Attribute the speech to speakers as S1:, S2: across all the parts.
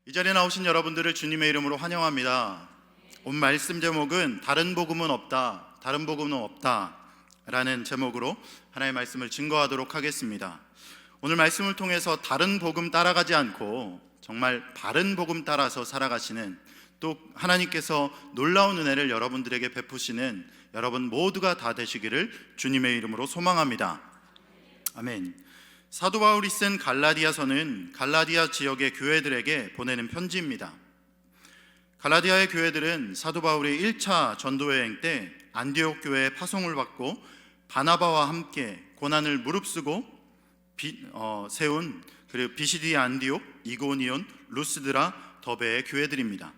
S1: 이 자리에 나오신 여러분들을 주님의 이름으로 환영합니다. 오늘 말씀 제목은 다른 복음은 없다, 다른 복음은 없다 라는 제목으로 하나님의 말씀을 증거하도록 하겠습니다. 오늘 말씀을 통해서 다른 복음 따라가지 않고 정말 바른 복음 따라서 살아가시는, 또 하나님께서 놀라운 은혜를 여러분들에게 베푸시는 여러분 모두가 다 되시기를 주님의 이름으로 소망합니다. 아멘. 사도 바울이 쓴 갈라디아서는 갈라디아 지역의 교회들에게 보내는 편지입니다. 갈라디아의 교회들은 사도 바울의 1차 전도여행 때 안디옥 교회의 파송을 받고 바나바와 함께 고난을 무릅쓰고 세운 비시디 안디옥, 이고니온, 루스드라, 더베의 교회들입니다.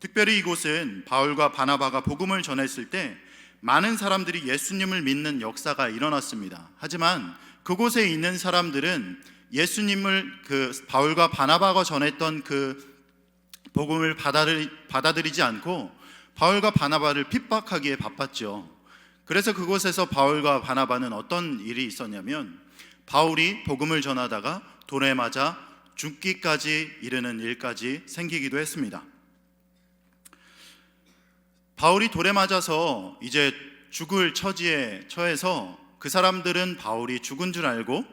S1: 특별히 이곳은 바울과 바나바가 복음을 전했을 때 많은 사람들이 예수님을 믿는 역사가 일어났습니다. 하지만 그곳에 있는 사람들은 예수님을 바울과 바나바가 전했던 그 복음을 받아들이지 않고 바울과 바나바를 핍박하기에 바빴죠. 그래서 그곳에서 바울과 바나바는 어떤 일이 있었냐면, 바울이 복음을 전하다가 돌에 맞아 죽기까지 이르는 일까지 생기기도 했습니다. 바울이 돌에 맞아서 이제 죽을 처지에 처해서 그 사람들은 바울이 죽은 줄 알고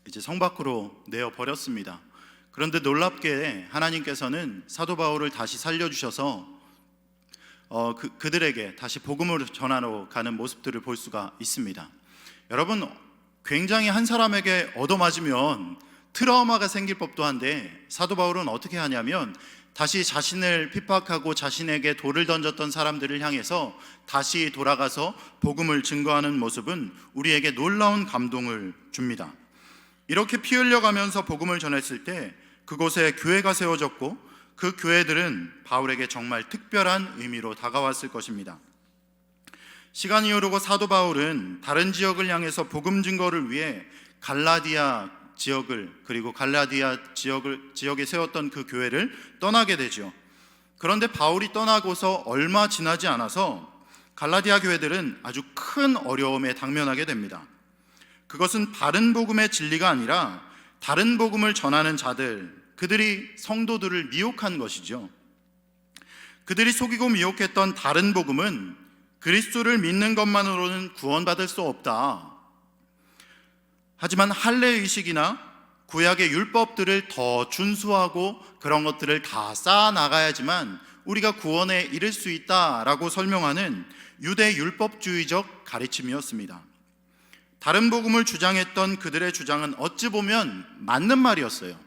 S1: 이제 성 밖으로 내어 버렸습니다. 그런데 놀랍게 하나님께서는 사도 바울을 다시 살려주셔서 그들에게 다시 복음을 전하러 가는 모습들을 볼 수가 있습니다. 여러분, 굉장히 한 사람에게 얻어맞으면 트라우마가 생길 법도 한데, 사도 바울은 어떻게 하냐면 다시 자신을 핍박하고 자신에게 돌을 던졌던 사람들을 향해서 다시 돌아가서 복음을 증거하는 모습은 우리에게 놀라운 감동을 줍니다. 이렇게 피 흘려가면서 복음을 전했을 때 그곳에 교회가 세워졌고, 그 교회들은 바울에게 정말 특별한 의미로 다가왔을 것입니다. 시간이 흐르고 사도 바울은 다른 지역을 향해서 복음 증거를 위해 갈라디아 지역을, 그리고 갈라디아 지역에 세웠던 그 교회를 떠나게 되죠. 그런데 바울이 떠나고서 얼마 지나지 않아서 갈라디아 교회들은 아주 큰 어려움에 당면하게 됩니다. 그것은 바른 복음의 진리가 아니라 다른 복음을 전하는 자들, 그들이 성도들을 미혹한 것이죠. 그들이 속이고 미혹했던 다른 복음은 그리스도를 믿는 것만으로는 구원받을 수 없다. 하지만 할례의식이나 구약의 율법들을 더 준수하고 그런 것들을 다 쌓아 나가야지만 우리가 구원에 이를 수 있다라고 설명하는 유대 율법주의적 가르침이었습니다. 다른 복음을 주장했던 그들의 주장은 어찌 보면 맞는 말이었어요.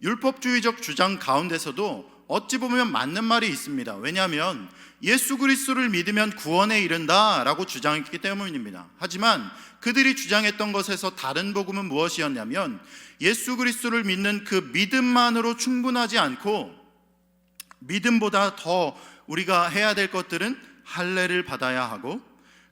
S1: 율법주의적 주장 가운데서도 어찌 보면 맞는 말이 있습니다. 왜냐하면 예수 그리스도를 믿으면 구원에 이른다라고 주장했기 때문입니다. 하지만 그들이 주장했던 것에서 다른 복음은 무엇이었냐면, 예수 그리스도를 믿는 그 믿음만으로 충분하지 않고 믿음보다 더 우리가 해야 될 것들은 할례를 받아야 하고,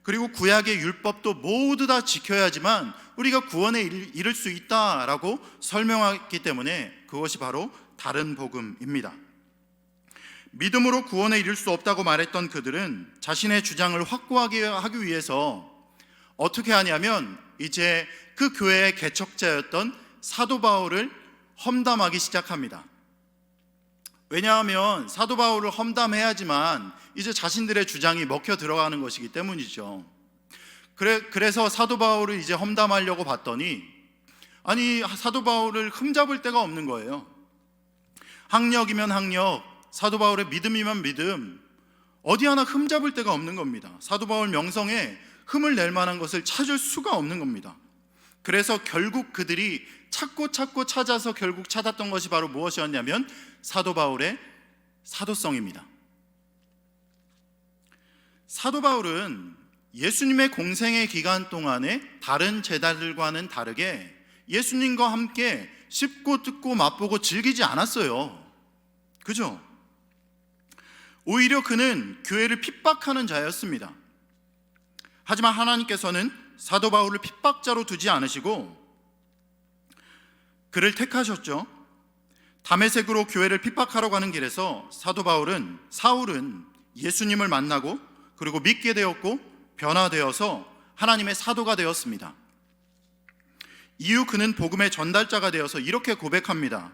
S1: 그리고 구약의 율법도 모두 다 지켜야지만 우리가 구원에 이를 수 있다라고 설명했기 때문에 그것이 바로 다른 복음입니다. 믿음으로 구원에 이를 수 없다고 말했던 그들은 자신의 주장을 확고하게 하기 위해서 어떻게 하냐면, 이제 그 교회의 개척자였던 사도 바울을 험담하기 시작합니다. 왜냐하면 사도 바울을 험담해야지만 이제 자신들의 주장이 먹혀 들어가는 것이기 때문이죠. 그래서 사도 바울을 이제 험담하려고 봤더니, 아니, 사도 바울을 흠잡을 데가 없는 거예요. 학력이면 학력, 사도 바울의 믿음이면 믿음, 어디 하나 흠잡을 데가 없는 겁니다. 사도 바울 명성에 흠을 낼 만한 것을 찾을 수가 없는 겁니다. 그래서 결국 그들이 찾고 찾아서 결국 찾았던 것이 바로 무엇이었냐면 사도 바울의 사도성입니다. 사도 바울은 예수님의 공생의 기간 동안에 다른 제자들과는 다르게 예수님과 함께 씹고 뜯고 맛보고 즐기지 않았어요. 그죠? 오히려 그는 교회를 핍박하는 자였습니다. 하지만 하나님께서는 사도 바울을 핍박자로 두지 않으시고 그를 택하셨죠. 다메섹으로 교회를 핍박하러 가는 길에서 사울은 예수님을 만나고 그리고 믿게 되었고 변화되어서 하나님의 사도가 되었습니다. 이후 그는 복음의 전달자가 되어서 이렇게 고백합니다.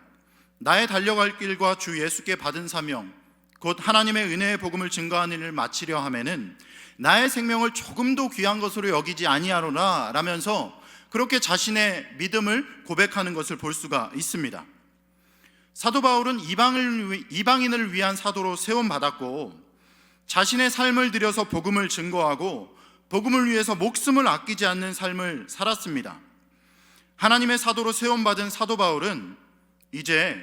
S1: 나의 달려갈 길과 주 예수께 받은 사명, 곧 하나님의 은혜의 복음을 증거하는 일을 마치려 하면은 나의 생명을 조금도 귀한 것으로 여기지 아니하노라 라면서 그렇게 자신의 믿음을 고백하는 것을 볼 수가 있습니다. 사도 바울은 이방인을 위한 사도로 세움받았고 자신의 삶을 들여서 복음을 증거하고 복음을 위해서 목숨을 아끼지 않는 삶을 살았습니다. 하나님의 사도로 세움받은 사도 바울은 이제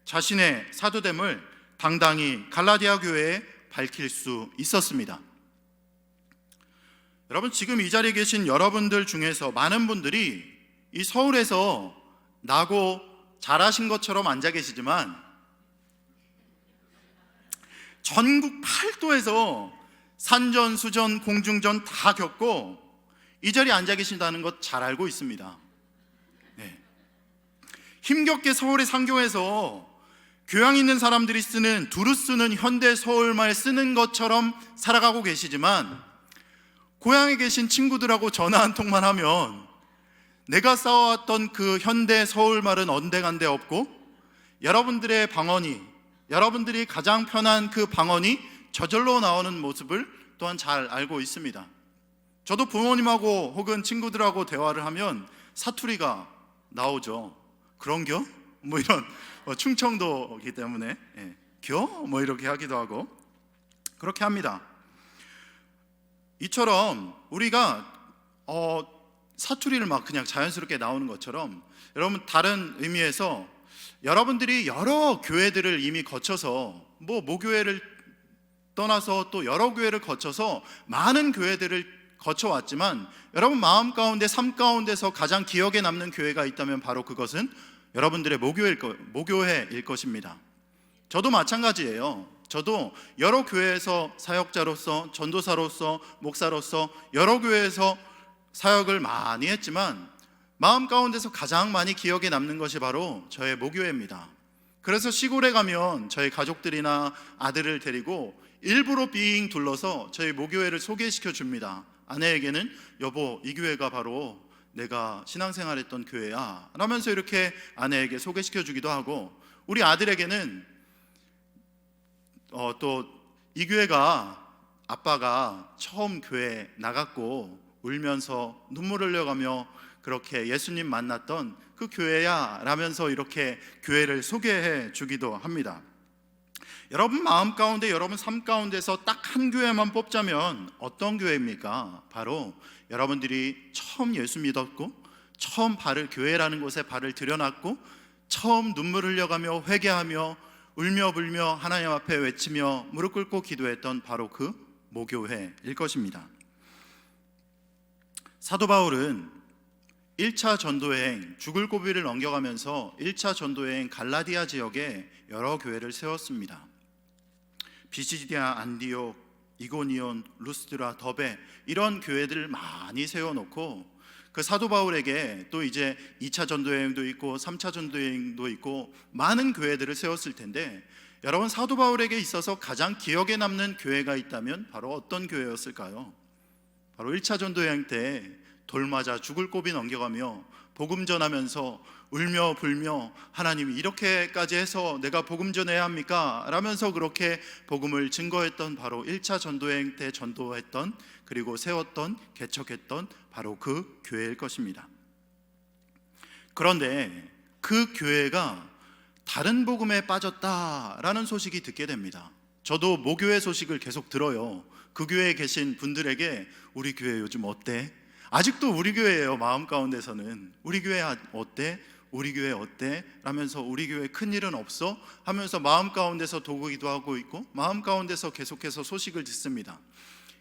S1: 자신의 사도됨을 당당히 갈라디아 교회에 밝힐 수 있었습니다. 여러분, 지금 이 자리에 계신 여러분들 중에서 많은 분들이 이 서울에서 나고 자라신 것처럼 앉아 계시지만 전국 팔도에서 산전, 수전, 공중전 다 겪고 이 자리에 앉아 계신다는 것 잘 알고 있습니다. 네. 힘겹게 서울의 상교에서 교양 있는 사람들이 쓰는 두루 쓰는 현대 서울말 쓰는 것처럼 살아가고 계시지만 고향에 계신 친구들하고 전화 한 통만 하면 내가 쌓아왔던 그 현대 서울말은 언데간데 없고 여러분들의 방언이, 여러분들이 가장 편한 그 방언이 저절로 나오는 모습을 또한 잘 알고 있습니다. 저도 부모님하고 혹은 친구들하고 대화를 하면 사투리가 나오죠. 그런겨? 뭐 이런 충청도이기 때문에 겨? 뭐 이렇게 하기도 하고 그렇게 합니다. 이처럼 우리가 사투리를 막 그냥 자연스럽게 나오는 것처럼 여러분, 다른 의미에서 여러분들이 여러 교회들을 이미 거쳐서 뭐 모교회를 떠나서 또 여러 교회를 거쳐서 많은 교회들을 거쳐왔지만 여러분 마음 가운데, 삶 가운데서 가장 기억에 남는 교회가 있다면 바로 그것은 여러분들의 모교회일 것입니다. 저도 마찬가지예요. 저도 여러 교회에서 사역자로서, 전도사로서, 목사로서 여러 교회에서 사역을 많이 했지만 마음 가운데서 가장 많이 기억에 남는 것이 바로 저의 모교회입니다. 그래서 시골에 가면 저희 가족들이나 아들을 데리고 일부러 빙 둘러서 저희 모교회를 소개시켜 줍니다. 아내에게는 여보, 이 교회가 바로 내가 신앙생활했던 교회야 라면서 이렇게 아내에게 소개시켜 주기도 하고, 우리 아들에게는 또 이 교회가 아빠가 처음 교회 나갔고 울면서 눈물 흘려가며 그렇게 예수님 만났던 그 교회야 라면서 이렇게 교회를 소개해 주기도 합니다. 여러분 마음 가운데, 여러분 삶 가운데서 딱 한 교회만 뽑자면 어떤 교회입니까? 바로 여러분들이 처음 예수 믿었고 처음 교회라는 곳에 발을 들여놨고 처음 눈물 흘려가며 회개하며 울며 불며 하나님 앞에 외치며 무릎 꿇고 기도했던 바로 그 모교회일 것입니다. 사도 바울은 1차 전도여행, 죽을 고비를 넘겨가면서 1차 전도여행 갈라디아 지역에 여러 교회를 세웠습니다. 비시디아, 안디옥, 이고니온, 루스드라, 더베 이런 교회들을 많이 세워놓고 그 사도 바울에게 또 이제 2차 전도여행도 있고 3차 전도여행도 있고 많은 교회들을 세웠을 텐데, 여러분 사도 바울에게 있어서 가장 기억에 남는 교회가 있다면 바로 어떤 교회였을까요? 바로 1차 전도여행 때 돌 맞아 죽을 고비 넘겨가며 복음 전하면서 울며 불며 하나님 이렇게까지 해서 내가 복음 전해야 합니까? 라면서 그렇게 복음을 증거했던 바로 1차 전도여행 때 전도했던, 그리고 세웠던, 개척했던 바로 그 교회일 것입니다. 그런데 그 교회가 다른 복음에 빠졌다라는 소식이 듣게 됩니다. 저도 모교회 소식을 계속 들어요. 그 교회에 계신 분들에게 우리 교회 요즘 어때? 아직도 우리 교회예요. 마음 가운데서는 우리 교회 어때? 우리 교회 어때? 라면서 우리 교회 큰일은 없어? 하면서 마음 가운데서 도구기도 하고 있고 마음 가운데서 계속해서 소식을 듣습니다.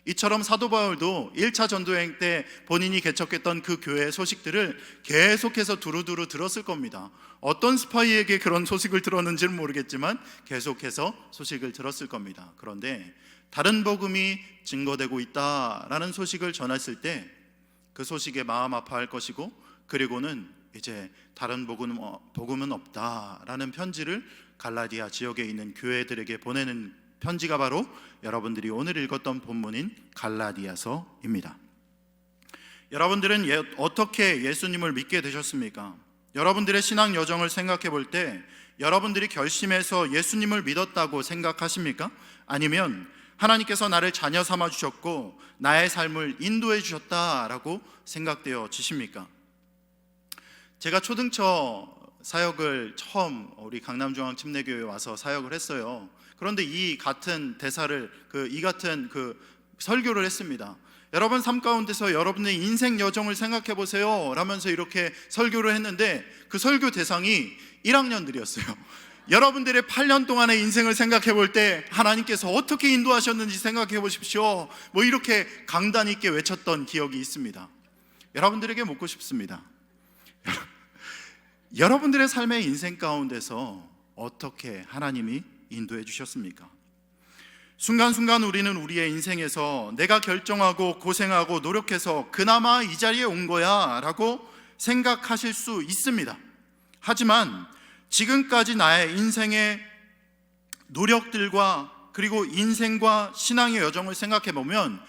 S1: 이처럼 사도 바울도 1차 전도여행 때 본인이 개척했던 그 교회의 소식들을 계속해서 두루두루 들었을 겁니다. 어떤 스파이에게 그런 소식을 들었는지는 모르겠지만 계속해서 소식을 들었을 겁니다. 그런데 다른 복음이 증거되고 있다라는 소식을 전했을 때 그 소식에 마음 아파할 것이고, 그리고는 이제 다른 복음은 없다라는 편지를 갈라디아 지역에 있는 교회들에게 보내는 편지가 바로 여러분들이 오늘 읽었던 본문인 갈라디아서입니다. 여러분들은 어떻게 예수님을 믿게 되셨습니까? 여러분들의 신앙 여정을 생각해 볼 때 여러분들이 결심해서 예수님을 믿었다고 생각하십니까? 아니면 하나님께서 나를 자녀 삼아 주셨고 나의 삶을 인도해 주셨다라고 생각되어지십니까? 제가 초등처 사역을 처음 우리 강남중앙침례교회에 와서 사역을 했어요. 그런데 이 같은 설교를 했습니다. 여러분 삶 가운데서 여러분의 인생 여정을 생각해 보세요 라면서 이렇게 설교를 했는데 그 설교 대상이 1학년들이었어요. 여러분들의 8년 동안의 인생을 생각해 볼 때 하나님께서 어떻게 인도하셨는지 생각해 보십시오, 뭐 이렇게 강단 있게 외쳤던 기억이 있습니다. 여러분들에게 묻고 싶습니다. 여러분들의 삶의 인생 가운데서 어떻게 하나님이 인도해 주셨습니까? 순간순간 우리는 우리의 인생에서 내가 결정하고 고생하고 노력해서 그나마 이 자리에 온 거야 라고 생각하실 수 있습니다. 하지만 지금까지 나의 인생의 노력들과 그리고 인생과 신앙의 여정을 생각해 보면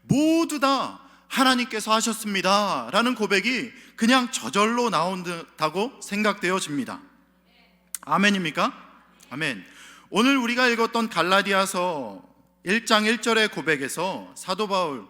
S1: 모두 다 하나님께서 하셨습니다 라는 고백이 그냥 저절로 나온다고 생각되어집니다. 아멘입니까? 아멘. 오늘 우리가 읽었던 갈라디아서 1장 1절의 고백에서 사도 바울이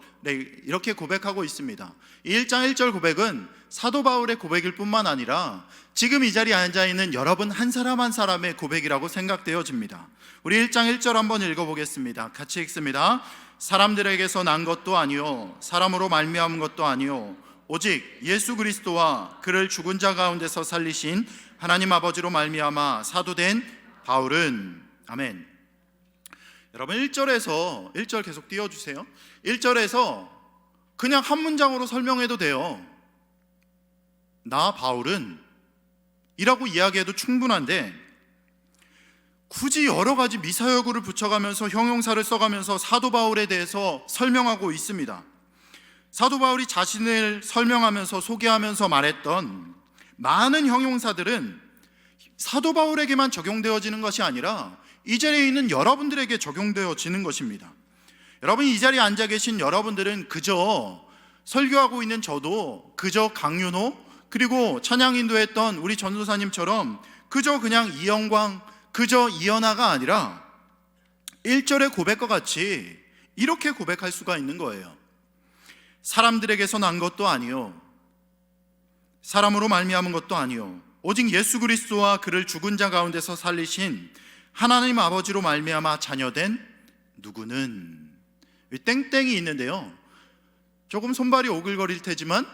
S1: 이렇게 고백하고 있습니다. 이 1장 1절 고백은 사도 바울의 고백일 뿐만 아니라 지금 이 자리에 앉아있는 여러분 한 사람 한 사람의 고백이라고 생각되어집니다. 우리 1장 1절 한번 읽어보겠습니다. 같이 읽습니다. 사람들에게서 난 것도 아니요 사람으로 말미암은 것도 아니요 오직 예수 그리스도와 그를 죽은 자 가운데서 살리신 하나님 아버지로 말미암아 사도된 바울은. 아멘. 여러분 1절 계속 띄워주세요. 1절에서 그냥 한 문장으로 설명해도 돼요. 나 바울은 이라고 이야기해도 충분한데 굳이 여러 가지 미사여구를 붙여가면서 형용사를 써가면서 사도 바울에 대해서 설명하고 있습니다. 사도 바울이 자신을 설명하면서 소개하면서 말했던 많은 형용사들은 사도 바울에게만 적용되어지는 것이 아니라 이 자리에 있는 여러분들에게 적용되어지는 것입니다. 여러분 이 자리에 앉아 계신 여러분들은 그저 설교하고 있는 저도 그저 강윤호 그리고 찬양 인도했던 우리 전도사님처럼 그저 그냥 이영광 그저 이연아가 아니라 1절의 고백과 같이 이렇게 고백할 수가 있는 거예요. 사람들에게서 난 것도 아니요 사람으로 말미암은 것도 아니요 오직 예수 그리스도와 그를 죽은 자 가운데서 살리신 하나님 아버지로 말미암아 자녀된 누구는. 땡땡이 있는데요, 조금 손발이 오글거릴 테지만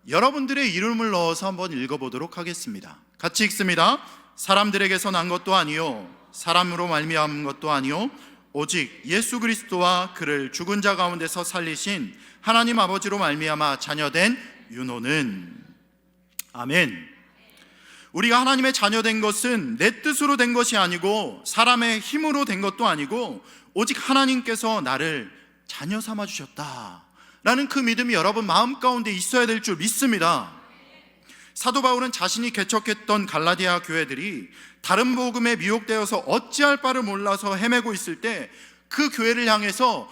S1: 여러분들의 이름을 넣어서 한번 읽어보도록 하겠습니다. 같이 읽습니다. 사람들에게서 난 것도 아니요 사람으로 말미암은 것도 아니요 오직 예수 그리스도와 그를 죽은 자 가운데서 살리신 하나님 아버지로 말미암아 자녀된 윤호는. 아멘. 우리가 하나님의 자녀된 것은 내 뜻으로 된 것이 아니고 사람의 힘으로 된 것도 아니고 오직 하나님께서 나를 자녀 삼아 주셨다 라는 그 믿음이 여러분 마음 가운데 있어야 될 줄 믿습니다. 사도 바울은 자신이 개척했던 갈라디아 교회들이 다른 복음에 미혹되어서 어찌할 바를 몰라서 헤매고 있을 때 그 교회를 향해서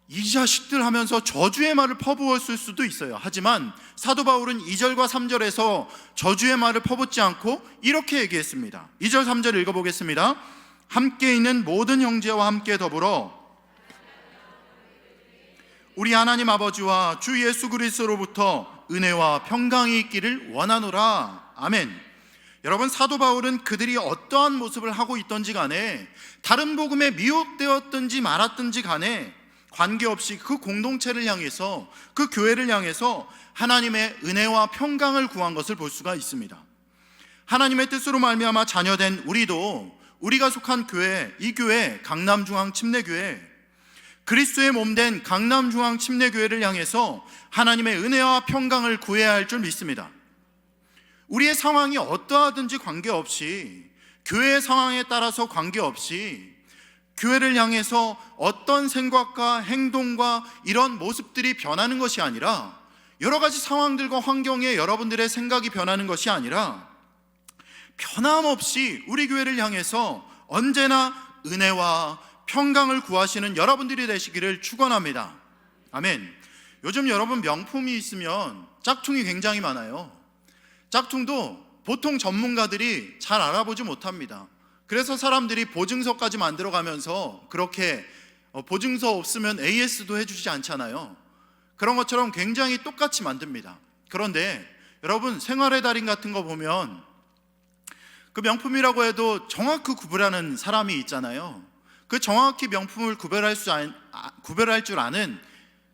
S1: 이 자식들 하면서 저주의 말을 퍼부었을 수도 있어요. 하지만 사도 바울은 2절과 3절에서 저주의 말을 퍼붓지 않고 이렇게 얘기했습니다. 2절 3절 읽어보겠습니다. 함께 있는 모든 형제와 함께 더불어 우리 하나님 아버지와 주 예수 그리스도로부터 은혜와 평강이 있기를 원하노라. 아멘. 여러분 사도 바울은 그들이 어떠한 모습을 하고 있던지 간에 다른 복음에 미혹되었든지 말았든지 간에 관계없이 그 공동체를 향해서 그 교회를 향해서 하나님의 은혜와 평강을 구한 것을 볼 수가 있습니다. 하나님의 뜻으로 말미암아 자녀된 우리도 우리가 속한 교회, 이 교회 강남중앙침례교회 그리스도의 몸된 강남중앙침례교회를 향해서 하나님의 은혜와 평강을 구해야 할 줄 믿습니다. 우리의 상황이 어떠하든지 관계없이 교회의 상황에 따라서 관계없이 교회를 향해서 어떤 생각과 행동과 이런 모습들이 변하는 것이 아니라 여러 가지 상황들과 환경에 여러분들의 생각이 변하는 것이 아니라 변함없이 우리 교회를 향해서 언제나 은혜와 평강을 구하시는 여러분들이 되시기를 축원합니다. 아멘. 요즘 여러분 명품이 있으면 짝퉁이 굉장히 많아요. 짝퉁도 보통 전문가들이 잘 알아보지 못합니다. 그래서 사람들이 보증서까지 만들어가면서 그렇게 보증서 없으면 AS도 해주지 않잖아요. 그런 것처럼 굉장히 똑같이 만듭니다. 그런데 여러분, 생활의 달인 같은 거 보면 그 명품이라고 해도 정확히 구별하는 사람이 있잖아요. 그 정확히 명품을 구별할 줄 아는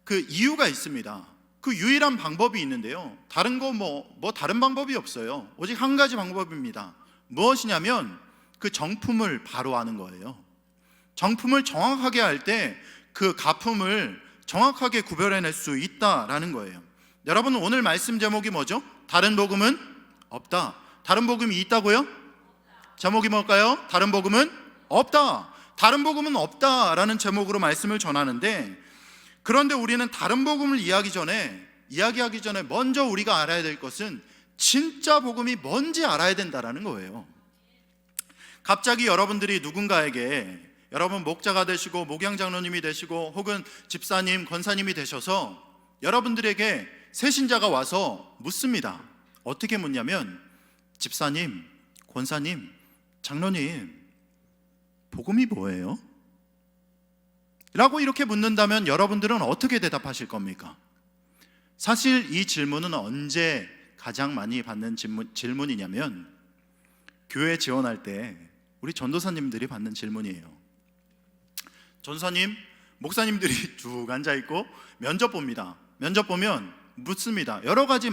S1: 그 이유가 있습니다. 그 유일한 방법이 있는데요. 다른 거 다른 방법이 없어요. 오직 한 가지 방법입니다. 무엇이냐면 그 정품을 바로 아는 거예요. 정품을 정확하게 알 때 그 가품을 정확하게 구별해낼 수 있다라는 거예요. 여러분, 오늘 말씀 제목이 뭐죠? 다른 복음은 없다. 다른 복음이 있다고요? 제목이 뭘까요? 다른 복음은 없다. 다른 복음은 없다라는 제목으로 말씀을 전하는데, 그런데 우리는 다른 복음을 이야기하기 전에 먼저 우리가 알아야 될 것은 진짜 복음이 뭔지 알아야 된다라는 거예요. 갑자기 여러분들이 누군가에게, 여러분 목자가 되시고 목양장로님이 되시고 혹은 집사님, 권사님이 되셔서 여러분들에게 새신자가 와서 묻습니다. 어떻게 묻냐면, 집사님, 권사님, 장로님, 복음이 뭐예요? 라고 이렇게 묻는다면 여러분들은 어떻게 대답하실 겁니까? 사실 이 질문은 언제 가장 많이 받는 질문이냐면, 교회 지원할 때 우리 전도사님들이 받는 질문이에요. 전사님, 목사님들이 쭉 앉아있고 면접 봅니다. 면접 보면 묻습니다. 여러 가지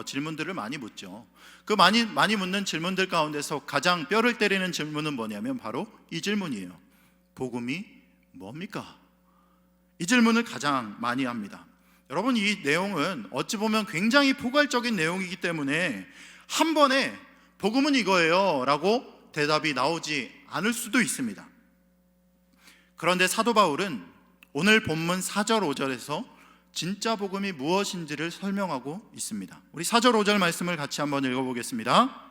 S1: 질문들을 많이 묻죠. 그 많이 묻는 질문들 가운데서 가장 뼈를 때리는 질문은 뭐냐면 바로 이 질문이에요. 복음이 뭡니까? 이 질문을 가장 많이 합니다. 여러분, 이 내용은 어찌 보면 굉장히 포괄적인 내용이기 때문에 한 번에 복음은 이거예요 라고 대답이 나오지 않을 수도 있습니다. 그런데 사도 바울은 오늘 본문 4절 5절에서 진짜 복음이 무엇인지를 설명하고 있습니다. 우리 4절 5절 말씀을 같이 한번 읽어보겠습니다.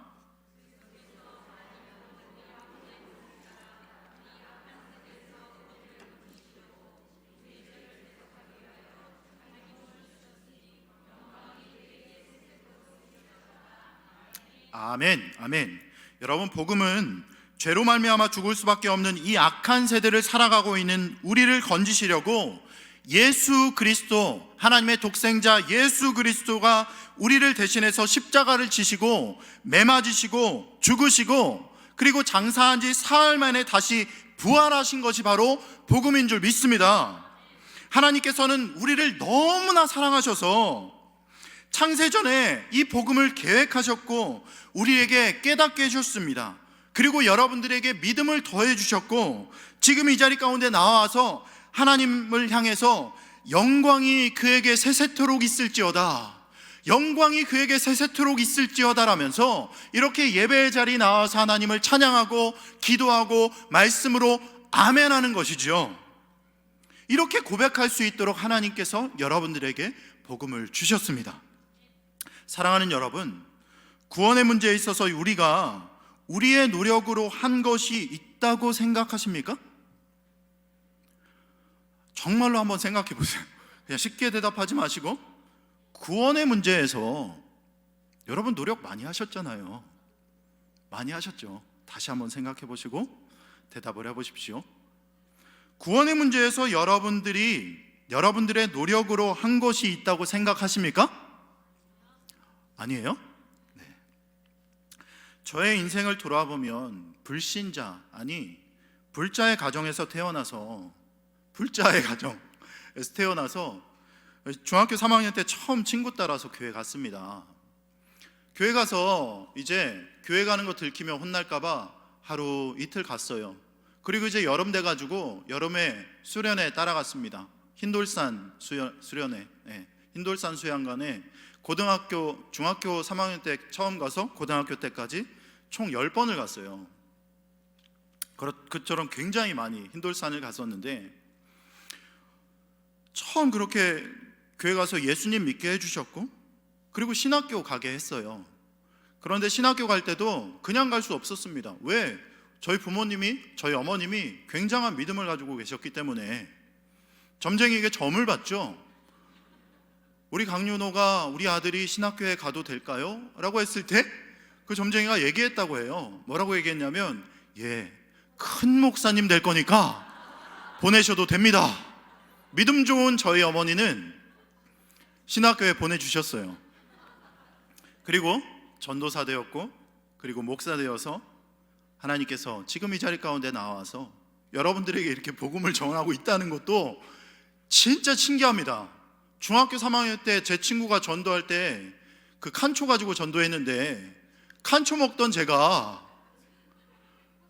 S1: 아멘, 아멘. 여러분, 복음은 죄로 말미암아 죽을 수밖에 없는 이 악한 세대를 살아가고 있는 우리를 건지시려고 예수 그리스도, 하나님의 독생자 예수 그리스도가 우리를 대신해서 십자가를 지시고 매맞으시고 죽으시고 그리고 장사한 지 사흘 만에 다시 부활하신 것이 바로 복음인 줄 믿습니다. 하나님께서는 우리를 너무나 사랑하셔서 창세전에 이 복음을 계획하셨고 우리에게 깨닫게 해주셨습니다. 그리고 여러분들에게 믿음을 더해 주셨고 지금 이 자리 가운데 나와서 하나님을 향해서 영광이 그에게 세세토록 있을지어다, 영광이 그에게 세세토록 있을지어다 라면서 이렇게 예배의 자리에 나와서 하나님을 찬양하고 기도하고 말씀으로 아멘하는 것이죠. 이렇게 고백할 수 있도록 하나님께서 여러분들에게 복음을 주셨습니다. 사랑하는 여러분, 구원의 문제에 있어서 우리가 우리의 노력으로 한 것이 있다고 생각하십니까? 정말로 한번 생각해 보세요. 그냥 쉽게 대답하지 마시고, 구원의 문제에서 여러분 노력 많이 하셨잖아요. 많이 하셨죠. 다시 한번 생각해 보시고 대답을 해 보십시오. 구원의 문제에서 여러분들의 노력으로 한 것이 있다고 생각하십니까? 아니에요? 네. 저의 인생을 돌아보면 불자의 가정에서 태어나서 중학교 3학년 때 처음 친구 따라서 교회 갔습니다. 교회 가서 이제 교회 가는 거 들키면 혼날까봐 하루 이틀 갔어요. 그리고 이제 여름 돼가지고 여름에 수련회 따라갔습니다. 흰돌산 수련회, 흰돌산 수양관에 중학교 3학년 때 처음 가서 고등학교 때까지 총 10번을 갔어요. 그처럼 굉장히 많이 흰돌산을 갔었는데, 처음 그렇게 교회 가서 예수님 믿게 해주셨고 그리고 신학교 가게 했어요. 그런데 신학교 갈 때도 그냥 갈 수 없었습니다. 왜? 저희 어머님이 굉장한 믿음을 가지고 계셨기 때문에 점쟁이에게 점을 받죠. 우리 강윤호가 우리 아들이 신학교에 가도 될까요? 라고 했을 때 그 점쟁이가 얘기했다고 해요. 뭐라고 얘기했냐면, 예, 큰 목사님 될 거니까 보내셔도 됩니다. 믿음 좋은 저희 어머니는 신학교에 보내주셨어요. 그리고 전도사 되었고, 그리고 목사 되어서 하나님께서 지금 이 자리 가운데 나와서 여러분들에게 이렇게 복음을 전하고 있다는 것도 진짜 신기합니다. 중학교 3학년 때 제 친구가 전도할 때 그 칸초 가지고 전도했는데, 칸초 먹던 제가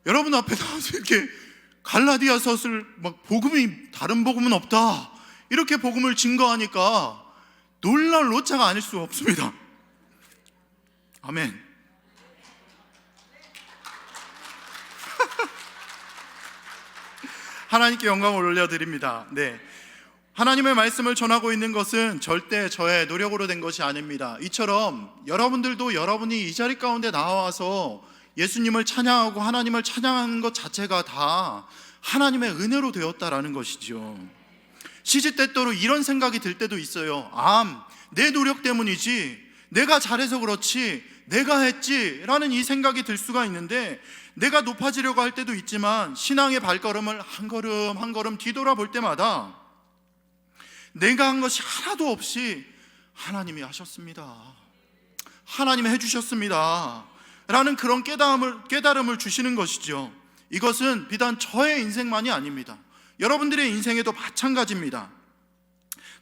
S1: 여러분 앞에 나와서 이렇게 갈라디아서를 막 복음이 다른 복음은 없다 이렇게 복음을 증거하니까 놀랄 노자가 아닐 수 없습니다. 아멘. 하나님께 영광을 올려드립니다. 네, 하나님의 말씀을 전하고 있는 것은 절대 저의 노력으로 된 것이 아닙니다. 이처럼 여러분들도 여러분이 이 자리 가운데 나와서 예수님을 찬양하고 하나님을 찬양하는 것 자체가 다 하나님의 은혜로 되었다라는 것이죠. 시시때때로 이런 생각이 들 때도 있어요. 내 노력 때문이지, 내가 잘해서 그렇지, 내가 했지 라는 이 생각이 들 수가 있는데, 내가 높아지려고 할 때도 있지만 신앙의 발걸음을 한 걸음 한 걸음 뒤돌아볼 때마다 내가 한 것이 하나도 없이 하나님이 하셨습니다, 하나님이 해주셨습니다 라는 그런 깨달음을 주시는 것이죠. 이것은 비단 저의 인생만이 아닙니다. 여러분들의 인생에도 마찬가지입니다.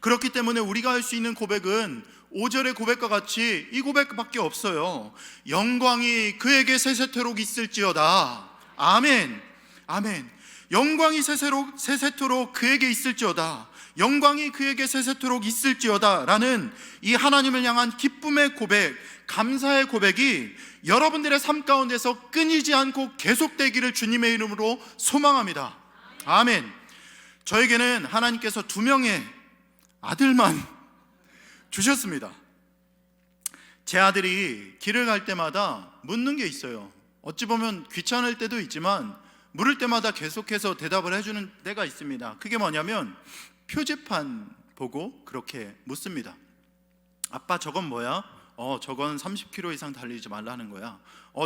S1: 그렇기 때문에 우리가 할 수 있는 고백은 5절의 고백과 같이 이 고백밖에 없어요. 영광이 그에게 세세토록 있을지어다. 아멘. 아멘. 영광이 세세토록 그에게 있을지어다. 영광이 그에게 세세토록 있을지어다 라는 이 하나님을 향한 기쁨의 고백, 감사의 고백이 여러분들의 삶 가운데서 끊이지 않고 계속되기를 주님의 이름으로 소망합니다. 아멘. 저에게는 하나님께서 2명의 아들만 주셨습니다. 제 아들이 길을 갈 때마다 묻는 게 있어요. 어찌 보면 귀찮을 때도 있지만 물을 때마다 계속해서 대답을 해주는 때가 있습니다. 그게 뭐냐면 표지판 보고 그렇게 묻습니다. 아빠, 저건 뭐야? 저건 30km 이상 달리지 말라는 거야.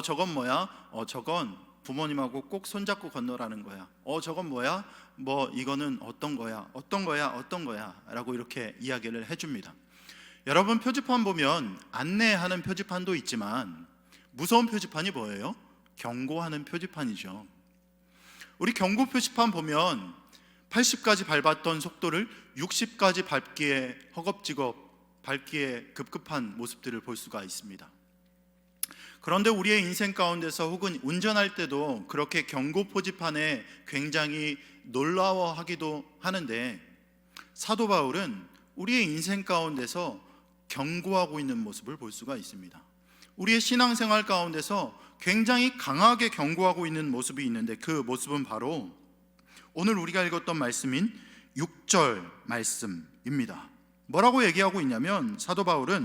S1: 저건 뭐야? 저건 부모님하고 꼭 손잡고 건너라는 거야. 저건 뭐야? 이거는 어떤 거야? 어떤 거야? 어떤 거야? 라고 이렇게 이야기를 해줍니다. 여러분, 표지판 보면 안내하는 표지판도 있지만 무서운 표지판이 뭐예요? 경고하는 표지판이죠. 우리 경고 표지판 보면 80까지 밟았던 속도를 60까지 밟기에 허겁지겁 밟기에 급급한 모습들을 볼 수가 있습니다. 그런데 우리의 인생 가운데서 혹은 운전할 때도 그렇게 경고 표지판에 굉장히 놀라워하기도 하는데, 사도 바울은 우리의 인생 가운데서 경고하고 있는 모습을 볼 수가 있습니다. 우리의 신앙생활 가운데서 굉장히 강하게 경고하고 있는 모습이 있는데, 그 모습은 바로 오늘 우리가 읽었던 말씀인 6절 말씀입니다. 뭐라고 얘기하고 있냐면, 사도 바울이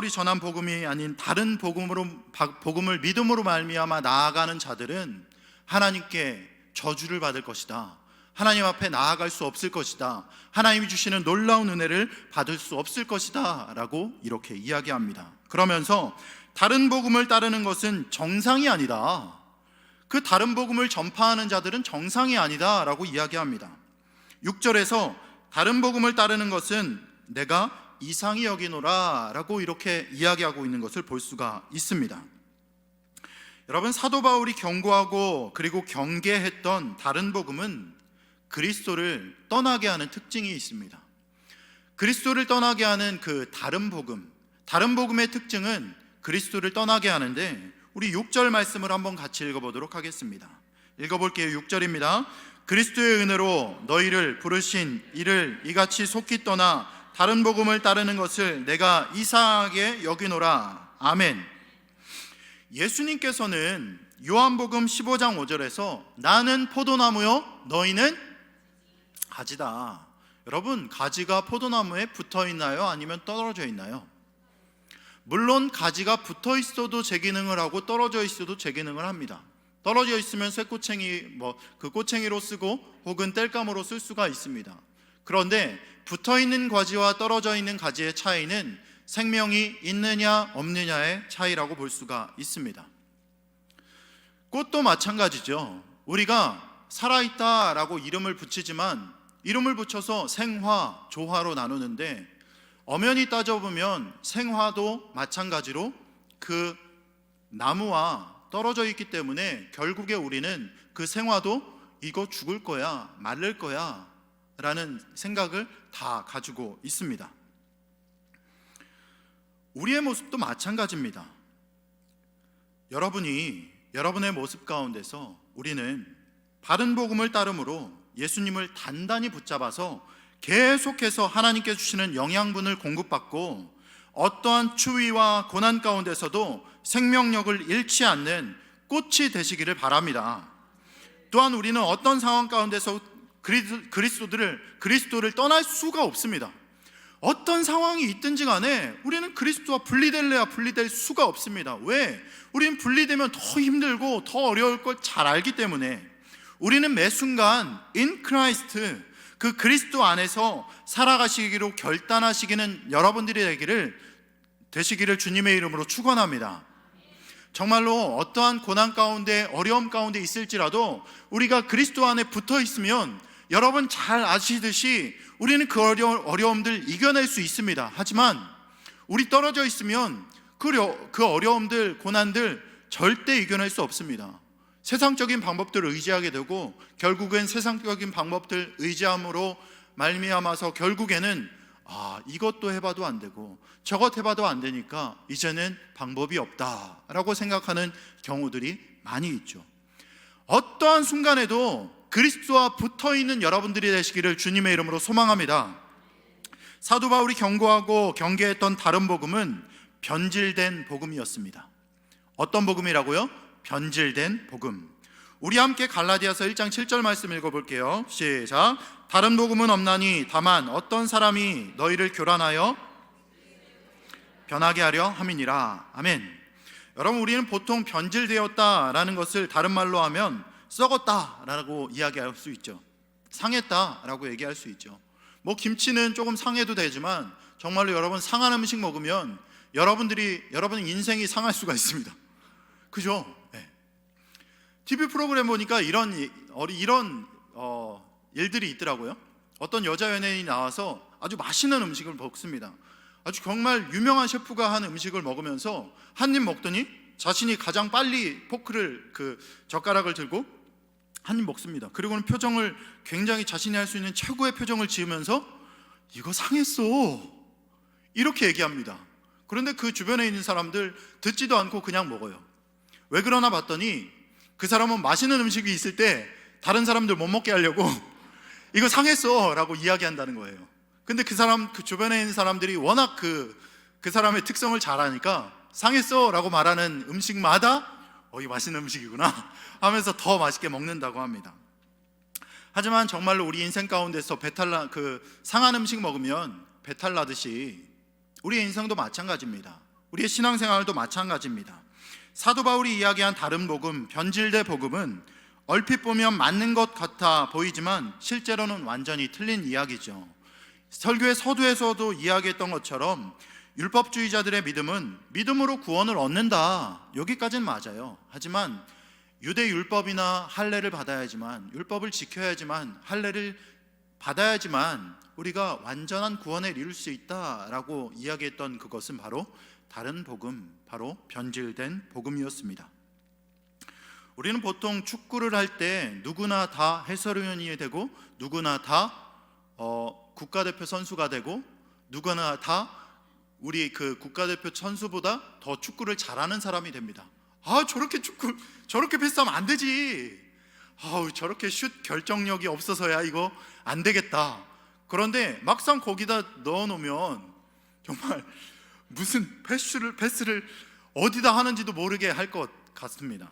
S1: 전한 복음이 아닌 다른 복음을 믿음으로 말미암아 나아가는 자들은 하나님께 저주를 받을 것이다, 하나님 앞에 나아갈 수 없을 것이다, 하나님이 주시는 놀라운 은혜를 받을 수 없을 것이다 라고 이렇게 이야기합니다. 그러면서 다른 복음을 따르는 것은 정상이 아니다, 그 다른 복음을 전파하는 자들은 정상이 아니다 라고 이야기합니다. 6절에서 다른 복음을 따르는 것은 내가 이상히 여기노라 라고 이렇게 이야기하고 있는 것을 볼 수가 있습니다. 여러분, 사도 바울이 경고하고 그리고 경계했던 다른 복음은 그리스도를 떠나게 하는 특징이 있습니다. 그리스도를 떠나게 하는 그 다른 복음의 특징은 그리스도를 떠나게 하는데, 우리 6절 말씀을 한번 같이 읽어보도록 하겠습니다. 읽어볼게요. 6절입니다. 그리스도의 은혜로 너희를 부르신 이를 이같이 속히 떠나 다른 복음을 따르는 것을 내가 이상하게 여기노라. 아멘. 예수님께서는 요한복음 15장 5절에서 나는 포도나무요 너희는 가지다. 여러분, 가지가 포도나무에 붙어 있나요? 아니면 떨어져 있나요? 물론 가지가 붙어 있어도 제 기능을 하고 떨어져 있어도 제 기능을 합니다. 떨어져 있으면 쇠꼬챙이 그 꼬챙이로 쓰고 혹은 땔감으로 쓸 수가 있습니다. 그런데 붙어 있는 가지와 떨어져 있는 가지의 차이는 생명이 있느냐 없느냐의 차이라고 볼 수가 있습니다. 꽃도 마찬가지죠. 우리가 살아있다라고 이름을 붙이지만 이름을 붙여서 생화, 조화로 나누는데 엄연히 따져보면 생화도 마찬가지로 그 나무와 떨어져 있기 때문에 결국에 우리는 그 생화도 이거 죽을 거야, 마를 거야 라는 생각을 다 가지고 있습니다. 우리의 모습도 마찬가지입니다. 여러분의 모습 가운데서 우리는 바른 복음을 따름으로 예수님을 단단히 붙잡아서 계속해서 하나님께 주시는 영양분을 공급받고 어떠한 추위와 고난 가운데서도 생명력을 잃지 않는 꽃이 되시기를 바랍니다. 또한 우리는 어떤 상황 가운데서 그리스도를 떠날 수가 없습니다. 어떤 상황이 있든지 간에 우리는 그리스도와 분리될래야 분리될 수가 없습니다. 왜? 우리는 분리되면 더 힘들고 더 어려울 걸 잘 알기 때문에 우리는 매 순간 in Christ, 그 그리스도 안에서 살아가시기로 결단하시기는 여러분들이 되시기를 주님의 이름으로 축원합니다. 정말로 어떠한 고난 가운데 어려움 가운데 있을지라도 우리가 그리스도 안에 붙어 있으면 여러분 잘 아시듯이 우리는 그 어려움들 이겨낼 수 있습니다. 하지만 우리 떨어져 있으면 그 어려움들, 고난들 절대 이겨낼 수 없습니다. 세상적인 방법들을 의지하게 되고 결국엔 세상적인 방법들 의지함으로 말미암아서 결국에는 이것도 해봐도 안 되고 저것 해봐도 안 되니까 이제는 방법이 없다라고 생각하는 경우들이 많이 있죠. 어떠한 순간에도 그리스도와 붙어있는 여러분들이 되시기를 주님의 이름으로 소망합니다. 사도 바울이 경고하고 경계했던 다른 복음은 변질된 복음이었습니다. 어떤 복음이라고요? 변질된 복음. 우리 함께 갈라디아서 1장 7절 말씀 읽어볼게요. 시작. 다른 복음은 없나니 다만 어떤 사람이 너희를 교란하여 변하게 하려 함이니라. 아멘. 여러분, 우리는 보통 변질되었다라는 것을 다른 말로 하면 썩었다라고 이야기할 수 있죠. 상했다라고 얘기할 수 있죠. 뭐 김치는 조금 상해도 되지만 정말로 여러분 상한 음식 먹으면 여러분의 인생이 상할 수가 있습니다. 그죠? 네. TV 프로그램 보니까 이런 일들이 있더라고요. 어떤 여자 연예인이 나와서 아주 맛있는 음식을 먹습니다. 아주 정말 유명한 셰프가 한 음식을 먹으면서 한 입 먹더니 자신이 가장 빨리 젓가락을 들고 한 입 먹습니다. 그리고는 표정을 굉장히 자신이 할 수 있는 최고의 표정을 지으면서 이거 상했어 이렇게 얘기합니다. 그런데 그 주변에 있는 사람들 듣지도 않고 그냥 먹어요. 왜 그러나 봤더니 그 사람은 맛있는 음식이 있을 때 다른 사람들 못 먹게 하려고 이거 상했어 라고 이야기한다는 거예요. 근데 그 주변에 있는 사람들이 워낙 그 사람의 특성을 잘 아니까 상했어 라고 말하는 음식마다 이 맛있는 음식이구나 하면서 더 맛있게 먹는다고 합니다. 하지만 정말로 우리 인생 가운데서 상한 음식 먹으면 배탈 나듯이 우리의 인생도 마찬가지입니다. 우리의 신앙생활도 마찬가지입니다. 사도 바울이 이야기한 다른 복음, 변질된 복음은 얼핏 보면 맞는 것 같아 보이지만 실제로는 완전히 틀린 이야기죠. 설교의 서두에서도 이야기했던 것처럼 율법주의자들의 믿음은 믿음으로 구원을 얻는다, 여기까지는 맞아요. 하지만 유대 율법이나 할례를 받아야지만, 율법을 지켜야지만, 할례를 받아야지만 우리가 완전한 구원을 이룰 수 있다라고 이야기했던 그것은 바로 다른 복음, 바로 변질된 복음이었습니다. 우리는 보통 축구를 할 때 누구나 다 해설위원이 되고 누구나 다 국가대표 선수가 되고 누구나 다 우리 그 국가대표 선수보다 더 축구를 잘하는 사람이 됩니다. 저렇게 패스하면 안 되지. 저렇게 슛 결정력이 없어서야 이거 안 되겠다. 그런데 막상 거기다 넣어놓으면 정말 무슨 패스를 어디다 하는지도 모르게 할 것 같습니다.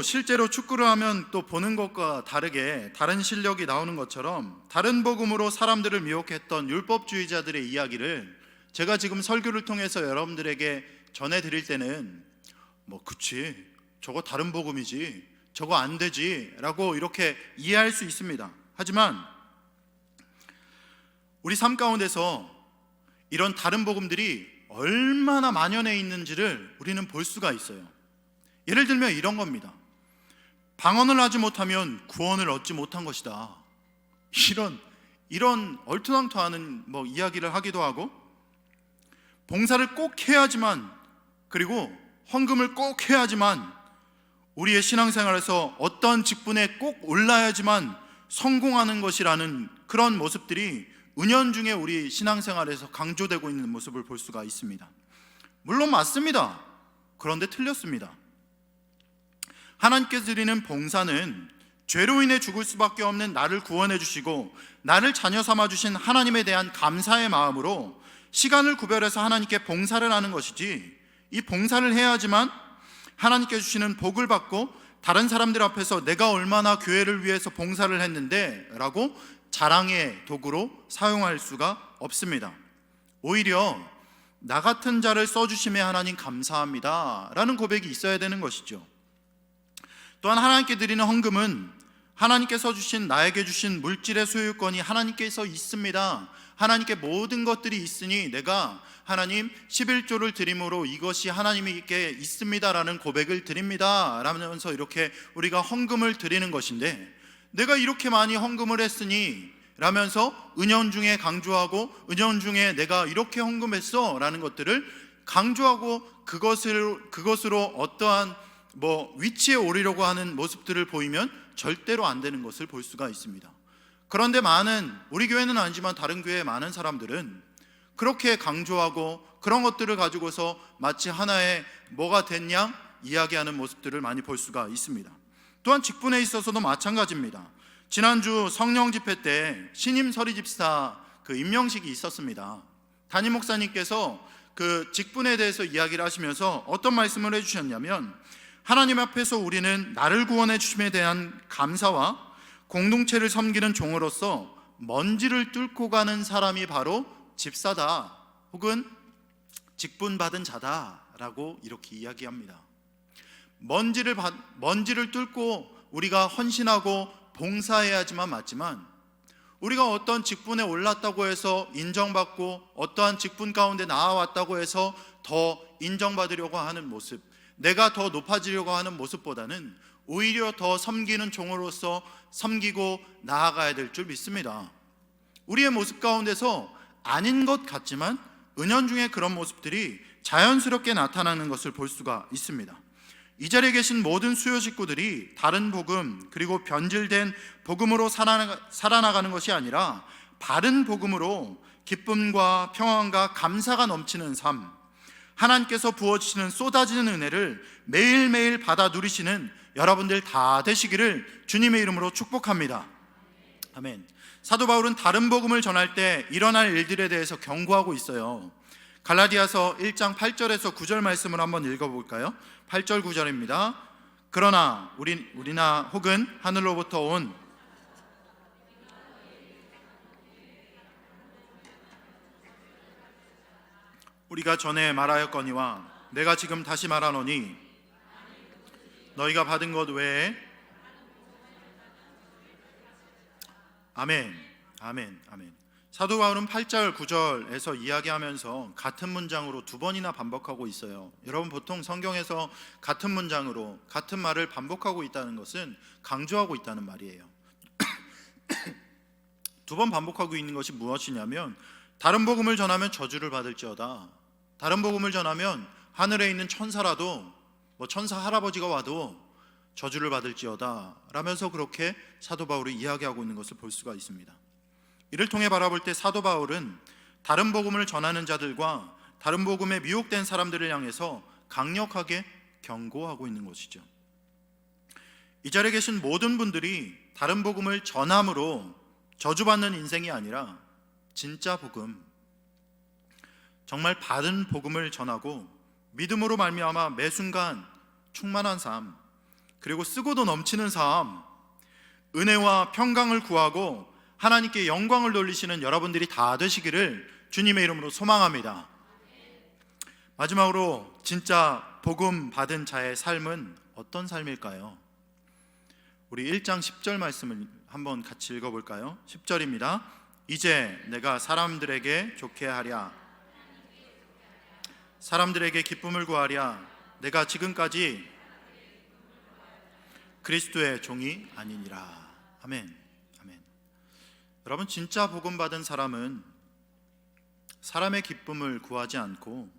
S1: 실제로 축구를 하면 또 보는 것과 다르게 다른 실력이 나오는 것처럼 다른 복음으로 사람들을 미혹했던 율법주의자들의 이야기를 제가 지금 설교를 통해서 여러분들에게 전해드릴 때는 그치, 저거 다른 복음이지, 저거 안 되지 라고 이렇게 이해할 수 있습니다. 하지만 우리 삶 가운데서 이런 다른 복음들이 얼마나 만연해 있는지를 우리는 볼 수가 있어요. 예를 들면 이런 겁니다. 방언을 하지 못하면 구원을 얻지 못한 것이다. 이런 얼토당토하는 이야기를 하기도 하고, 봉사를 꼭 해야지만, 그리고 헌금을 꼭 해야지만, 우리의 신앙생활에서 어떤 직분에 꼭 올라야지만 성공하는 것이라는 그런 모습들이 은연중에 우리 신앙생활에서 강조되고 있는 모습을 볼 수가 있습니다. 물론 맞습니다. 그런데 틀렸습니다. 하나님께 드리는 봉사는 죄로 인해 죽을 수밖에 없는 나를 구원해 주시고 나를 자녀 삼아 주신 하나님에 대한 감사의 마음으로 시간을 구별해서 하나님께 봉사를 하는 것이지, 이 봉사를 해야지만 하나님께 주시는 복을 받고 다른 사람들 앞에서 내가 얼마나 교회를 위해서 봉사를 했는데 라고 자랑의 도구로 사용할 수가 없습니다. 오히려 나 같은 자를 써주심에 하나님 감사합니다 라는 고백이 있어야 되는 것이죠. 또한 하나님께 드리는 헌금은 하나님께서 주신, 나에게 주신 물질의 소유권이 하나님께서 있습니다. 하나님께 모든 것들이 있으니 내가 하나님 11조를 드림으로 이것이 하나님께 있습니다 라는 고백을 드립니다 라면서 이렇게 우리가 헌금을 드리는 것인데, 내가 이렇게 많이 헌금을 했으니 라면서 은연중에 강조하고, 은연중에 내가 이렇게 헌금했어 라는 것들을 강조하고, 그것으로 어떠한 위치에 오르려고 하는 모습들을 보이면 절대로 안 되는 것을 볼 수가 있습니다. 그런데 우리 교회는 아니지만 다른 교회의 많은 사람들은 그렇게 강조하고 그런 것들을 가지고서 마치 하나의 뭐가 됐냐 이야기하는 모습들을 많이 볼 수가 있습니다. 또한 직분에 있어서도 마찬가지입니다. 지난주 성령 집회 때 신임 서리집사 임명식이 있었습니다. 담임 목사님께서 그 직분에 대해서 이야기를 하시면서 어떤 말씀을 해주셨냐면, 하나님 앞에서 우리는 나를 구원해 주심에 대한 감사와 공동체를 섬기는 종으로서 먼지를 뚫고 가는 사람이 바로 집사다, 혹은 직분 받은 자다라고 이렇게 이야기합니다. 먼지를 뚫고 우리가 헌신하고 봉사해야지만 맞지만, 우리가 어떤 직분에 올랐다고 해서 인정받고 어떠한 직분 가운데 나아왔다고 해서 더 인정받으려고 하는 모습, 내가 더 높아지려고 하는 모습보다는 오히려 더 섬기는 종으로서 섬기고 나아가야 될 줄 믿습니다. 우리의 모습 가운데서 아닌 것 같지만 은연중에 그런 모습들이 자연스럽게 나타나는 것을 볼 수가 있습니다. 이 자리에 계신 모든 수요 식구들이 다른 복음, 그리고 변질된 복음으로 살아나가는 것이 아니라 바른 복음으로 기쁨과 평안과 감사가 넘치는 삶, 하나님께서 부어주시는 쏟아지는 은혜를 매일매일 받아 누리시는 여러분들 다 되시기를 주님의 이름으로 축복합니다. 아멘. 사도 바울은 다른 복음을 전할 때 일어날 일들에 대해서 경고하고 있어요. 갈라디아서 1장 8절에서 9절 말씀을 한번 읽어볼까요? 8절 9절입니다. 그러나 우리나 혹은 하늘로부터 온 우리가 전에 말하였거니와 내가 지금 다시 말하노니 너희가 받은 것 외에 아멘, 아멘, 아멘. 사도 바울은 8절 9절에서 이야기하면서 같은 문장으로 두 번이나 반복하고 있어요. 여러분, 보통 성경에서 같은 문장으로 같은 말을 반복하고 있다는 것은 강조하고 있다는 말이에요. 두 번 반복하고 있는 것이 무엇이냐면, 다른 복음을 전하면 저주를 받을지어다, 다른 복음을 전하면 하늘에 있는 천사라도 천사 할아버지가 와도 저주를 받을지어다 라면서 그렇게 사도 바울이 이야기하고 있는 것을 볼 수가 있습니다. 이를 통해 바라볼 때 사도 바울은 다른 복음을 전하는 자들과 다른 복음에 미혹된 사람들을 향해서 강력하게 경고하고 있는 것이죠. 이 자리에 계신 모든 분들이 다른 복음을 전함으로 저주받는 인생이 아니라 진짜 복음, 정말 바른 복음을 전하고 믿음으로 말미암아 매 순간 충만한 삶, 그리고 쓰고도 넘치는 삶, 은혜와 평강을 구하고 하나님께 영광을 돌리시는 여러분들이 다 되시기를 주님의 이름으로 소망합니다. 마지막으로 진짜 복음 받은 자의 삶은 어떤 삶일까요? 우리 1장 10절 말씀을 한번 같이 읽어볼까요? 10절입니다. 이제 내가 사람들에게 좋게 하랴 사람들에게 기쁨을 구하랴 내가 지금까지 그리스도의 종이 아니니라. 아멘. 아멘. 여러분, 진짜 복음 받은 사람은 사람의 기쁨을 구하지 않고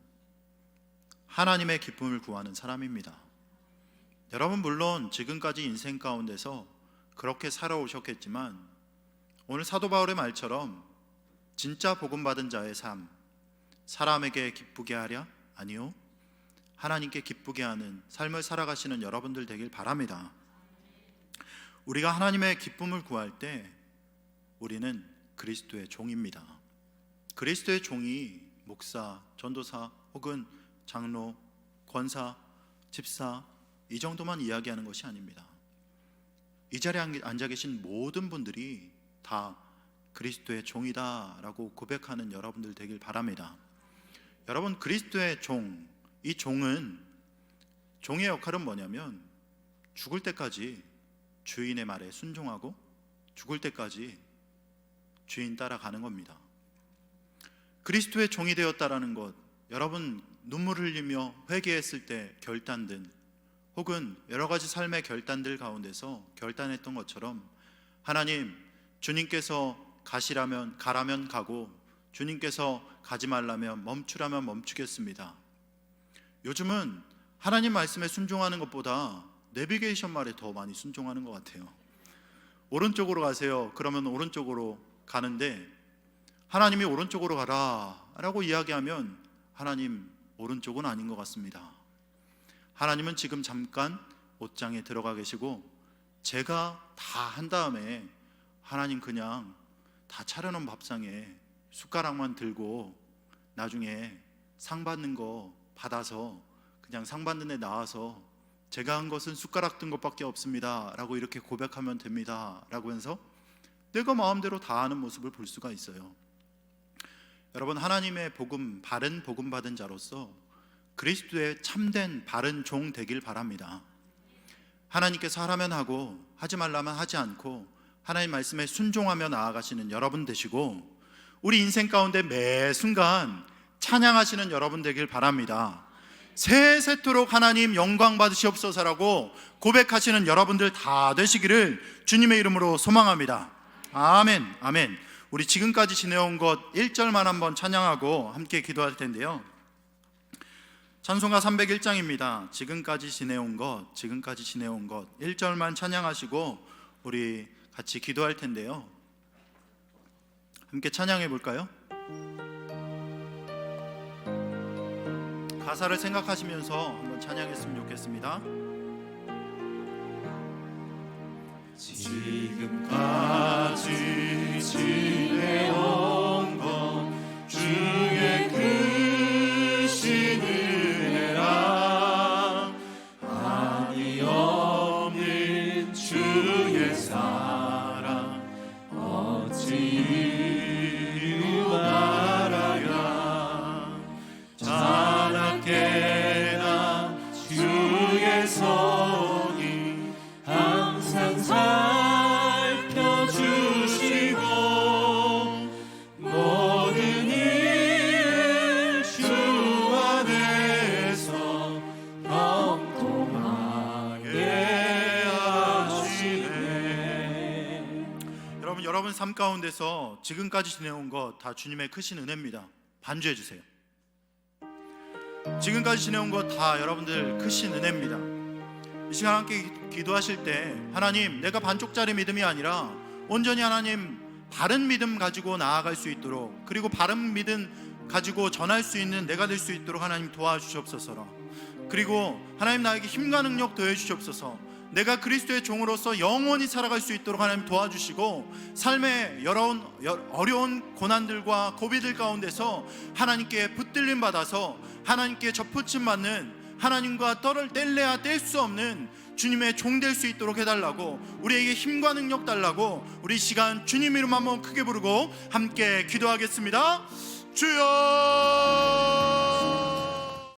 S1: 하나님의 기쁨을 구하는 사람입니다. 여러분, 물론 지금까지 인생 가운데서 그렇게 살아오셨겠지만 오늘 사도 바울의 말처럼 진짜 복음 받은 자의 삶, 사람에게 기쁘게 하랴? 아니요, 하나님께 기쁘게 하는 삶을 살아가시는 여러분들 되길 바랍니다. 우리가 하나님의 기쁨을 구할 때 우리는 그리스도의 종입니다. 그리스도의 종이 목사, 전도사 혹은 장로, 권사, 집사 이 정도만 이야기하는 것이 아닙니다. 이 자리에 앉아 계신 모든 분들이 다 그리스도의 종이다라고 고백하는 여러분들 되길 바랍니다. 여러분, 그리스도의 종, 이 종의 역할은 뭐냐면 죽을 때까지 주인의 말에 순종하고 죽을 때까지 주인 따라가는 겁니다. 그리스도의 종이 되었다라는 것, 여러분 눈물을 흘리며 회개했을 때 결단된 혹은 여러 가지 삶의 결단들 가운데서 결단했던 것처럼 하나님, 주님께서 가시라면 가라면 가고 주님께서 가지 말라면 멈추라면 멈추겠습니다. 요즘은 하나님 말씀에 순종하는 것보다 내비게이션 말에 더 많이 순종하는 것 같아요. 오른쪽으로 가세요. 그러면 오른쪽으로 가는데 하나님이 오른쪽으로 가라 라고 이야기하면 하나님 오른쪽은 아닌 것 같습니다. 하나님은 지금 잠깐 옷장에 들어가 계시고 제가 다 한 다음에 하나님 그냥 다 차려놓은 밥상에 숟가락만 들고 나중에 상 받는 거 받아서 그냥 상 받는 데 나와서 제가 한 것은 숟가락 든 것밖에 없습니다 라고 이렇게 고백하면 됩니다 라고 해서 내가 마음대로 다 하는 모습을 볼 수가 있어요. 여러분, 하나님의 복음, 바른 복음 받은 자로서 그리스도의 참된 바른 종 되길 바랍니다. 하나님께서 하라면 하고 하지 말라면 하지 않고 하나님 말씀에 순종하며 나아가시는 여러분 되시고 우리 인생 가운데 매 순간 찬양하시는 여러분 되길 바랍니다. 세세토록 하나님 영광 받으시옵소서라고 고백하시는 여러분들 다 되시기를 주님의 이름으로 소망합니다. 아멘. 아멘. 우리 지금까지 지내온 것 1절만 한번 찬양하고 함께 기도할 텐데요, 찬송가 301장입니다 지금까지 지내온 것 1절만 찬양하시고 우리 같이 기도할 텐데요, 함께 찬양해 볼까요? 가사를 생각하시면서 한번 찬양했으면 좋겠습니다.
S2: 지금까지 지내온 것 주의 크신 은혜라 한이 없는 주의 사랑 어찌 이루 말하랴 자나깨나 주의 손이 항상 살펴주시고 모든 일 주 안에서 형통하게 하시네.
S1: 여러분 삶 가운데서 지금까지 지내온 것 다 주님의 크신 은혜입니다. 반주해 주세요. 지금까지 지내온 것 다 여러분들 크신 은혜입니다. 이 시간 함께 기도하실 때 하나님, 내가 반쪽짜리 믿음이 아니라 온전히 하나님 바른 믿음 가지고 나아갈 수 있도록, 그리고 바른 믿음 가지고 전할 수 있는 내가 될 수 있도록 하나님 도와주시옵소서. 그리고 하나님 나에게 힘과 능력 더해 주시옵소서. 내가 그리스도의 종으로서 영원히 살아갈 수 있도록 하나님 도와주시고 삶의 어려운 고난들과 고비들 가운데서 하나님께 붙들림 받아서 하나님께 접붙임 받는, 하나님과 뗄래야 뗄 수 없는 주님의 종 될 수 있도록 해달라고, 우리에게 힘과 능력 달라고 우리 시간 주님 이름 한번 크게 부르고 함께 기도하겠습니다. 주여